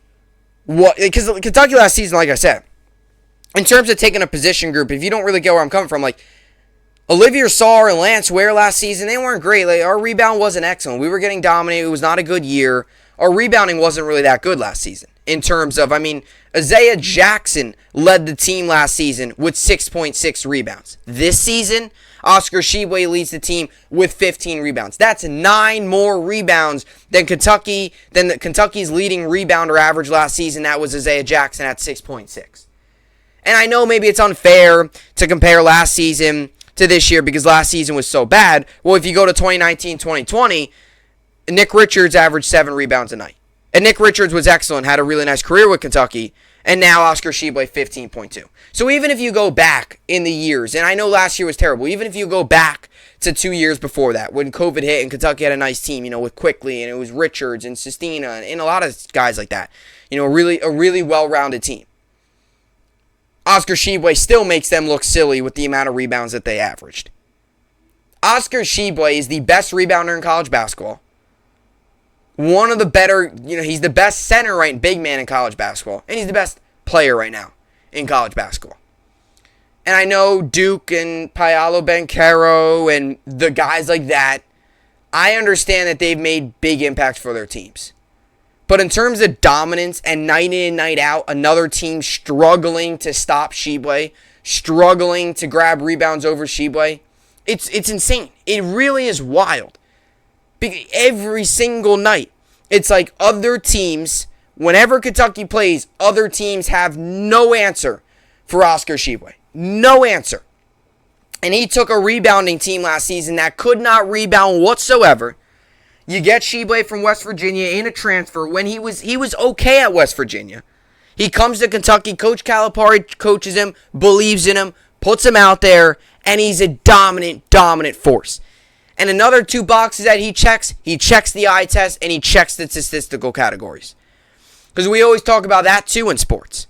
because Kentucky last season, like I said, in terms of taking a position group, if you don't really get where I'm coming from, like Olivier Sarr and Lance Ware last season, they weren't great. Like, our rebound wasn't excellent. We were getting dominated. It was not a good year. Our rebounding wasn't really that good last season. In terms of, Isaiah Jackson led the team last season with 6.6 rebounds. This season, Oscar Tshiebwe leads the team with 15 rebounds. That's 9 more rebounds than Kentucky's leading rebounder average last season. That was Isaiah Jackson at 6.6. And I know maybe it's unfair to compare last season to this year because last season was so bad. Well, if you go to 2019-2020, Nick Richards averaged 7 rebounds a night. And Nick Richards was excellent, had a really nice career with Kentucky. And now Oscar Tshiebwe, 15.2. So even if you go back in the years, and I know last year was terrible, even if you go back to 2 years before that, when COVID hit and Kentucky had a nice team, with Quickly, and it was Richards and Sestina and a lot of guys like that. A really well-rounded team. Oscar Tshiebwe still makes them look silly with the amount of rebounds that they averaged. Oscar Tshiebwe is the best rebounder in college basketball. One of the better, he's the best center, right, big man in college basketball. And he's the best player right now in college basketball. And I know Duke and Paolo Banchero and the guys like that, I understand that they've made big impacts for their teams. But in terms of dominance and night in and night out, another team struggling to stop Tshiebwe, struggling to grab rebounds over Tshiebwe, it's insane. It really is wild. Every single night, it's like other teams, whenever Kentucky plays, other teams have no answer for Oscar Tshiebwe. No answer. And he took a rebounding team last season that could not rebound whatsoever. You get Tshiebwe from West Virginia in a transfer when he was okay at West Virginia. He comes to Kentucky, Coach Calipari coaches him, believes in him, puts him out there, and he's a dominant force. And another 2 boxes that he checks the eye test, and he checks the statistical categories. Because we always talk about that too in sports.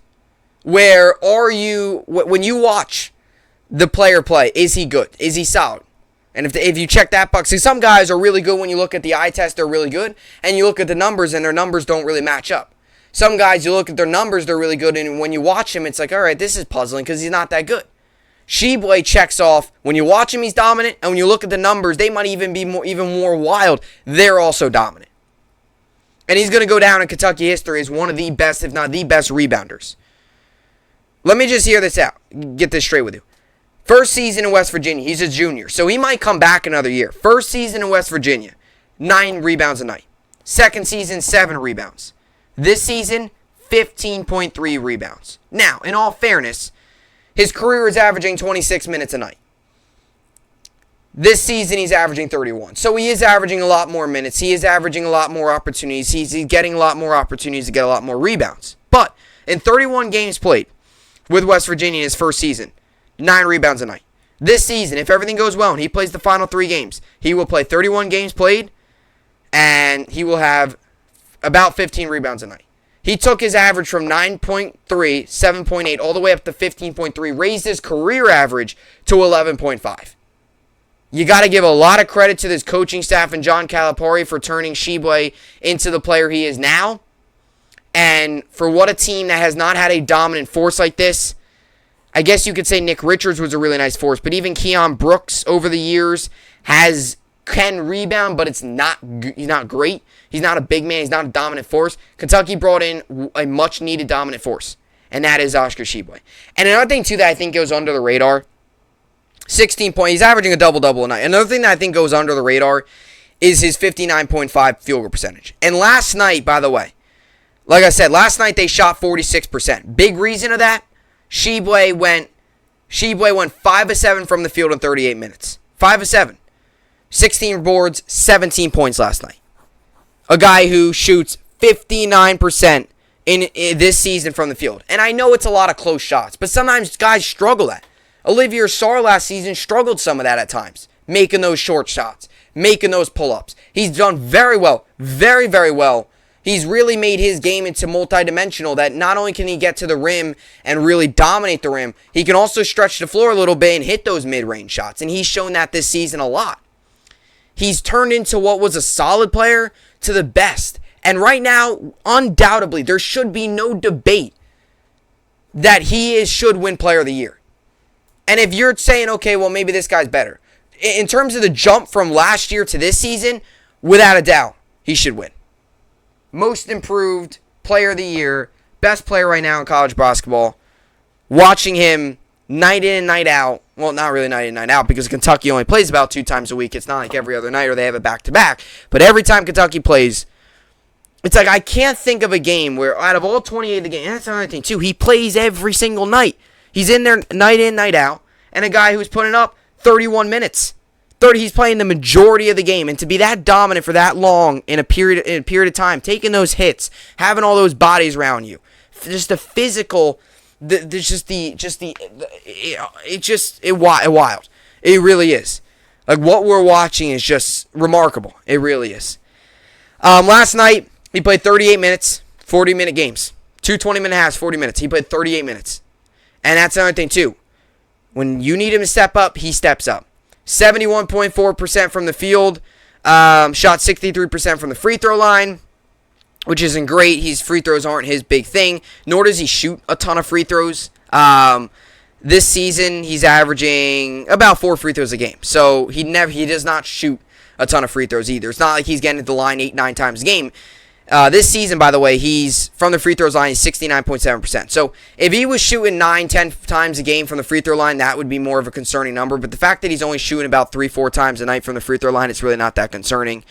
Where when you watch the player play, is he good? Is he solid? And if you check that box, see, some guys are really good when you look at the eye test, they're really good. And you look at the numbers, and their numbers don't really match up. Some guys, you look at their numbers, they're really good. And when you watch him, it's like, all right, this is puzzling because he's not that good. Tshiebwe checks off. When you watch him, he's dominant. And when you look at the numbers, they might even be even more wild. They're also dominant. And he's going to go down in Kentucky history as one of the best, if not the best, rebounders. Let me just hear this out. Get this straight with you. First season in West Virginia, he's a junior. So he might come back another year. First season in West Virginia, 9 rebounds a night. Second season, 7 rebounds. This season, 15.3 rebounds. Now, in all fairness, his career is averaging 26 minutes a night. This season, he's averaging 31. So he is averaging a lot more minutes. He is averaging a lot more opportunities. He's getting a lot more opportunities to get a lot more rebounds. But in 31 games played with West Virginia in his first season, 9 rebounds a night. This season, if everything goes well and he plays the final 3 games, he will play 31 games played, and he will have about 15 rebounds a night. He took his average from 9.3, 7.8, all the way up to 15.3, raised his career average to 11.5. You got to give a lot of credit to this coaching staff and John Calipari for turning Tshiebwe into the player he is now. And for what a team that has not had a dominant force like this, I guess you could say Nick Richards was a really nice force, but even Keon Brooks over the years can rebound, but he's not great. He's not a big man. He's not a dominant force. Kentucky brought in a much-needed dominant force, and that is Oscar Tshiebwe. And another thing, too, that I think goes under the radar, 16 points. He's averaging a double-double a night. Another thing that I think goes under the radar is his 59.5 field goal percentage. And last night, by the way, like I said, last night they shot 46%. Big reason of that, Tshiebwe went 5 of 7 from the field in 38 minutes. 5 of 7. 16 boards, 17 points last night. A guy who shoots 59% in this season from the field. And I know it's a lot of close shots, but sometimes guys struggle at. Olivier Sarr last season struggled some of that at times, making those short shots, making those pull-ups. He's done very well, very, very well. He's really made his game into multidimensional, that not only can he get to the rim and really dominate the rim, he can also stretch the floor a little bit and hit those mid-range shots. And he's shown that this season a lot. He's turned into what was a solid player to the best. And right now, undoubtedly, there should be no debate that he should win Player of the Year. And if you're saying, okay, well, maybe this guy's better. In terms of the jump from last year to this season, without a doubt, he should win. Most improved Player of the Year, best player right now in college basketball. Watching him night in and night out. Well, not really night in and night out, because Kentucky only plays about 2 times a week. It's not like every other night or they have it back-to-back. But every time Kentucky plays, it's like I can't think of a game where out of all 28 of the game, and that's another thing too, he plays every single night. He's in there night in, night out. And a guy who's putting up 31 minutes. He's playing the majority of the game. And to be that dominant for that long in a period of time, taking those hits, having all those bodies around you, just the physical, it's wild. It really is. Like, what we're watching is just remarkable. It really is. Last night, he played 38 minutes, 40-minute games. 2 20-minute halves, 40 minutes. He played 38 minutes. And that's another thing, too. When you need him to step up, he steps up. 71.4% from the field. Shot 63% from the free throw line, which isn't great. His free throws aren't his big thing, nor does he shoot a ton of free throws. This season, he's averaging about 4 free throws a game. So he does not shoot a ton of free throws either. It's not like he's getting to the line 8-9 times a game. This season, by the way, he's from the free throws line, he's 69.7%. So if he was shooting 9-10 times a game from the free throw line, that would be more of a concerning number. But the fact that he's only shooting about 3-4 times a night from the free throw line, it's really not that concerning.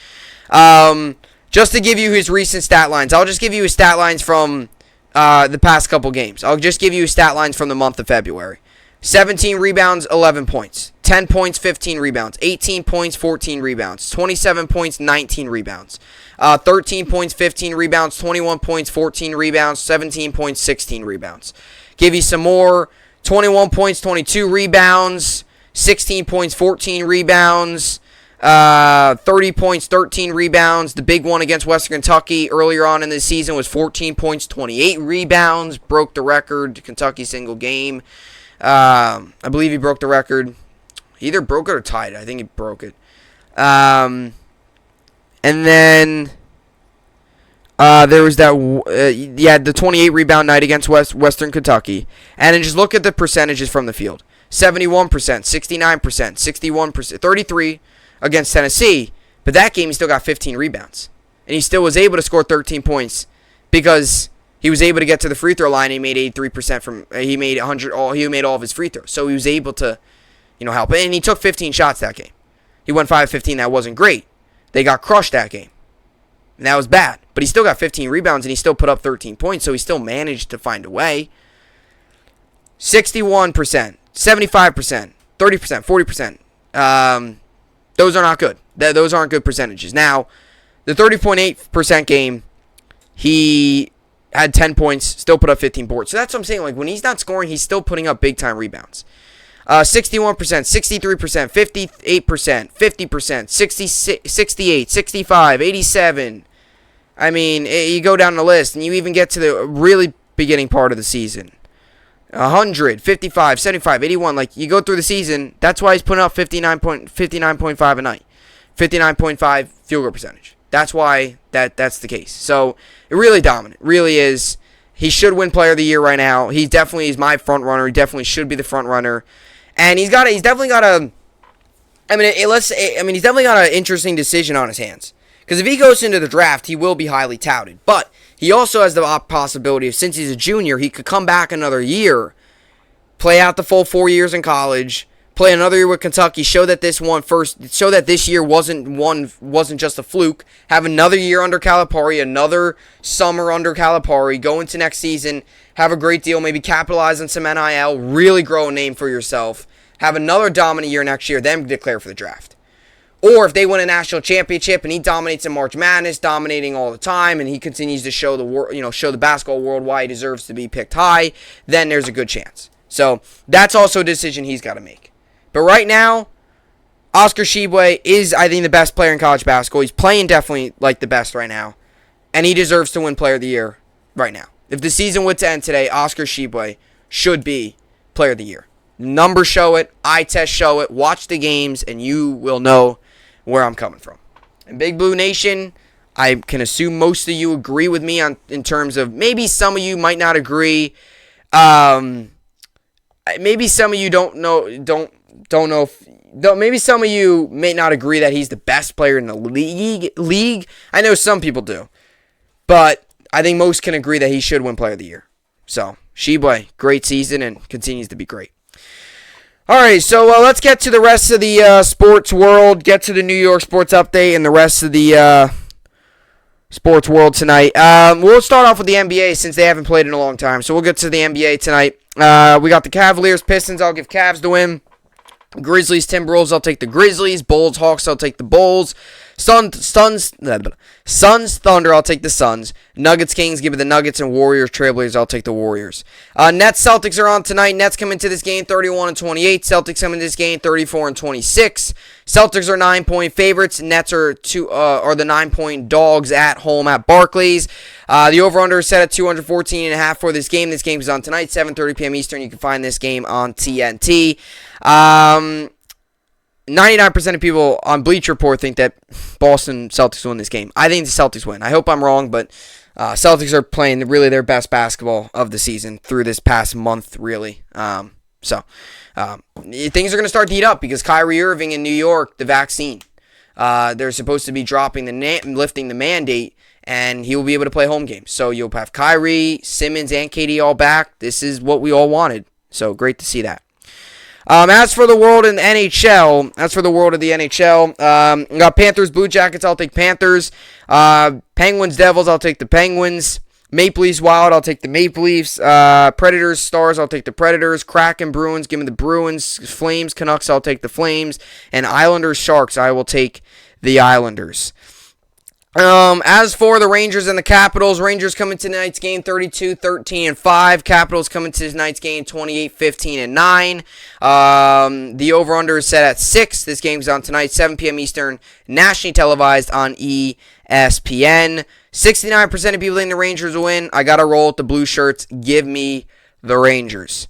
Just to give you his recent stat lines, I'll just give you his stat lines from the past couple games. I'll just give you his stat lines from the month of February. 17 rebounds, 11 points. 10 points, 15 rebounds. 18 points, 14 rebounds. 27 points, 19 rebounds. 13 points, 15 rebounds. 21 points, 14 rebounds. 17 points, 16 rebounds. Give you some more. 21 points, 22 rebounds. 16 points, 14 rebounds. 30 points, 13 rebounds. The big one against Western Kentucky earlier on in the season was 14 points, 28 rebounds. Broke the record, Kentucky single game. I believe he broke the record. He either broke it or tied it. I think he broke it. And then there was that, the 28 rebound night against Western Kentucky. And then just look at the percentages from the field. 71%, 69%, 61%, 33 against Tennessee. But that game he still got 15 rebounds. And he still was able to score 13 points because he was able to get to the free throw line. And he made 83% from. He made 100. He made all of his free throws. So he was able to, help. And he took 15 shots that game. He went 5-15. That wasn't great. They got crushed that game. And that was bad. But he still got 15 rebounds and he still put up 13 points. So he still managed to find a way. 61%, 75%, 30%, 40%. Those are not good. Those aren't good percentages. Now, the 30.8% game, he had 10 points, still put up 15 boards. So that's what I'm saying. Like, when he's not scoring, he's still putting up big-time rebounds. 61%, 63%, 58%, 50%, 68, 65, 87. I mean, you go down the list, and you even get to the really beginning part of the season. 100, 55, 75, 81. Like, you go through the season, that's why he's putting up 59.5 a night. 59.5 field goal percentage. That's why that's the case. So, it really dominant. Really is. He should win Player of the Year right now. He definitely is my front runner. He definitely should be the front runner. And he's definitely got an interesting decision on his hands. Because if he goes into the draft, he will be highly touted. But he also has the possibility of, since he's a junior, he could come back another year, play out the full 4 years in college, play another year with Kentucky, show that this year wasn't just a fluke, have another year under Calipari, another summer under Calipari, go into next season, have a great deal, maybe capitalize on some NIL, really grow a name for yourself, have another dominant year next year, then declare for the draft. Or if they win a national championship and he dominates in March Madness, dominating all the time, and he continues to show the basketball world why he deserves to be picked high, then there's a good chance. So that's also a decision he's got to make. But right now, Oscar Tshiebwe is, I think, the best player in college basketball. He's playing definitely like the best right now, and he deserves to win Player of the Year right now. If the season were to end today, Oscar Tshiebwe should be Player of the Year. Numbers show it, eye tests show it. Watch the games, and you will know where I'm coming from. And Big Blue Nation, I can assume most of you agree with me in terms of, maybe some of you might not agree. Maybe some of you don't know. Maybe some of you may not agree that he's the best player in the league. I know some people do, but I think most can agree that he should win Player of the Year. So Tshiebwe, great season and continues to be great. All right, so let's get to the rest of the sports world, get to the New York sports update and the rest of the sports world tonight. We'll start off with the NBA since they haven't played in a long time, so we'll get to the NBA tonight. We got the Cavaliers, Pistons. I'll give Cavs the win. Grizzlies, Timberwolves. I'll take the Grizzlies. Bulls, Hawks. I'll take the Bulls. Suns, Thunder. I'll take the Suns. Nuggets, Kings. Give it the Nuggets. And Warriors, Trailblazers. I'll take the Warriors. Nets, Celtics are on tonight. Nets come into this game 31-28. Celtics come into this game 34-26. Celtics are 9-point favorites. Nets are the 9-point dogs at home at Barclays. The over/under is set at 214.5 for this game. This game is on tonight, 7:30 p.m. Eastern. You can find this game on TNT. 99% of people on Bleacher Report think that Boston Celtics win this game. I think the Celtics win. I hope I'm wrong, but Celtics are playing really their best basketball of the season through this past month, really. Things are going to start to heat up because Kyrie Irving in New York, the vaccine. They're supposed to be lifting the mandate, and he will be able to play home games. So you'll have Kyrie, Simmons, and KD all back. This is what we all wanted. So great to see that. As for the world in the NHL, we got Panthers, Blue Jackets. I'll take Panthers. Penguins, Devils. I'll take the Penguins. Maple Leafs, Wild. I'll take the Maple Leafs. Predators, Stars. I'll take the Predators. Kraken, Bruins. Give me the Bruins. Flames, Canucks. I'll take the Flames. And Islanders, Sharks. I will take the Islanders. As for the Rangers and the Capitals, Rangers come into tonight's game 32-13-5. Capitals come into tonight's game 28-15-9. The over/under is set at 6. This game's on tonight, 7 p.m. Eastern, nationally televised on ESPN. 69% of people think the Rangers will win. I gotta roll with the blue shirts. Give me the Rangers.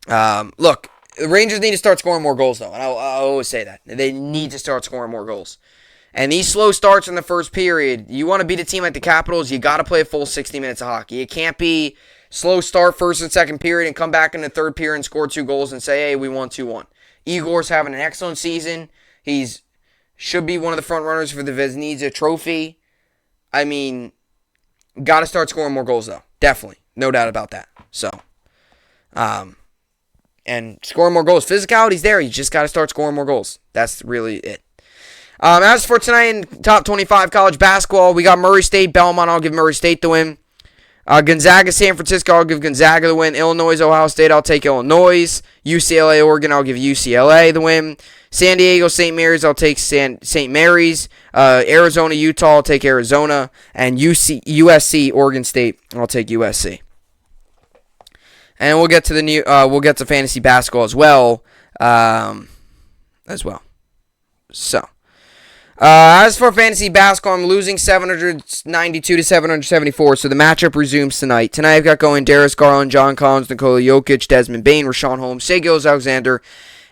Look, the Rangers need to start scoring more goals, though, and I always say that. They need to start scoring more goals. And these slow starts in the first period, you want to beat a team like the Capitals, you got to play a full 60 minutes of hockey. It can't be slow start first and second period and come back in the third period and score 2 goals and say, hey, we won 2-1. Igor's having an excellent season. He's should be one of the front runners for the Vezina trophy. I mean, got to start scoring more goals, though. Definitely. No doubt about that. So, and scoring more goals. Physicality's there. You just got to start scoring more goals. That's really it. As for tonight in top 25 college basketball, we got Murray State, Belmont. I'll give Murray State the win. Gonzaga, San Francisco. I'll give Gonzaga the win. Illinois, Ohio State. I'll take Illinois. UCLA, Oregon. I'll give UCLA the win. San Diego, St. Mary's. I'll take St. Mary's. Arizona, Utah. I'll take Arizona. And USC, Oregon State. I'll take USC. And we'll get to we'll get to fantasy basketball as well. So. As for fantasy basketball, I'm losing 792 to 774, so the matchup resumes tonight. Tonight I've got going Darius Garland, John Collins, Nikola Jokic, Desmond Bane, Rashawn Holmes, Shai Gilgeous-Alexander,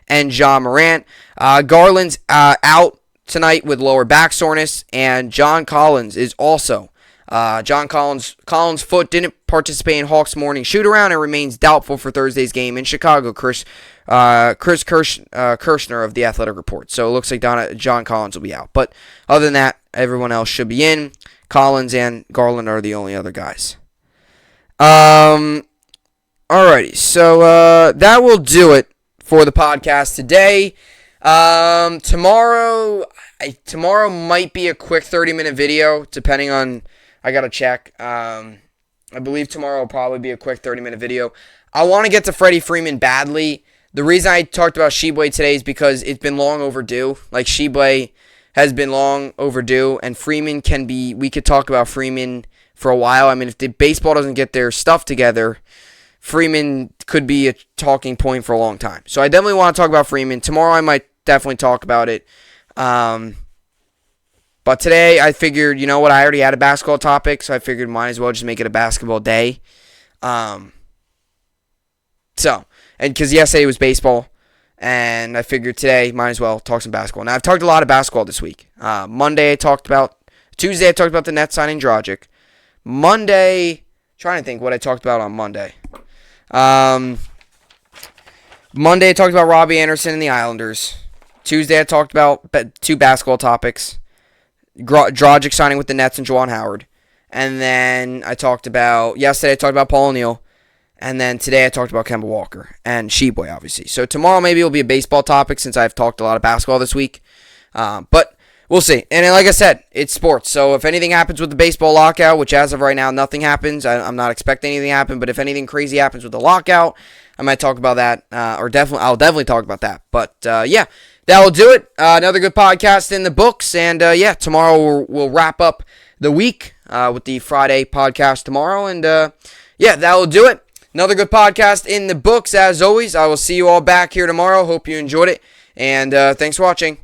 and John Morant. Garland's out tonight with lower back soreness, and John Collins is also. Collins' foot didn't participate in Hawks' morning shoot-around and remains doubtful for Thursday's game in Chicago. Chris Kirschner of The Athletic Report. So it looks like John Collins will be out. But other than that, everyone else should be in. Collins and Garland are the only other guys. Alrighty, so that will do it for the podcast today. Tomorrow might be a quick 30-minute video, depending on, I gotta check. I believe tomorrow will probably be a quick 30-minute video. I want to get to Freddie Freeman badly. The reason I talked about Tshiebwe today is because it's been long overdue. Like, Tshiebwe has been long overdue, and we could talk about Freeman for a while. I mean, if the baseball doesn't get their stuff together, Freeman could be a talking point for a long time. So I definitely want to talk about Freeman. Tomorrow I might definitely talk about it. But today I figured, you know what, I already had a basketball topic, so I figured might as well just make it a basketball day. And because yesterday was baseball, and I figured today might as well talk some basketball. Now, I've talked a lot of basketball this week. Tuesday I talked about the Nets signing Dragic. Monday, trying to think what I talked about on Monday. Monday I talked about Robbie Anderson and the Islanders. Tuesday I talked about two basketball topics. Dragic signing with the Nets and Juwan Howard. And then yesterday I talked about Paul O'Neal. And then today I talked about Kemba Walker and Tshiebwe, obviously. So tomorrow maybe it'll be a baseball topic since I've talked a lot of basketball this week. But we'll see. And like I said, it's sports. So if anything happens with the baseball lockout, which as of right now nothing happens, I'm not expecting anything to happen. But if anything crazy happens with the lockout, I might talk about that. I'll definitely talk about that. But yeah, that will do it. Another good podcast in the books. And tomorrow we'll wrap up the week with the Friday podcast tomorrow. And yeah, that will do it. Another good podcast in the books, as always. I will see you all back here tomorrow. Hope you enjoyed it, and thanks for watching.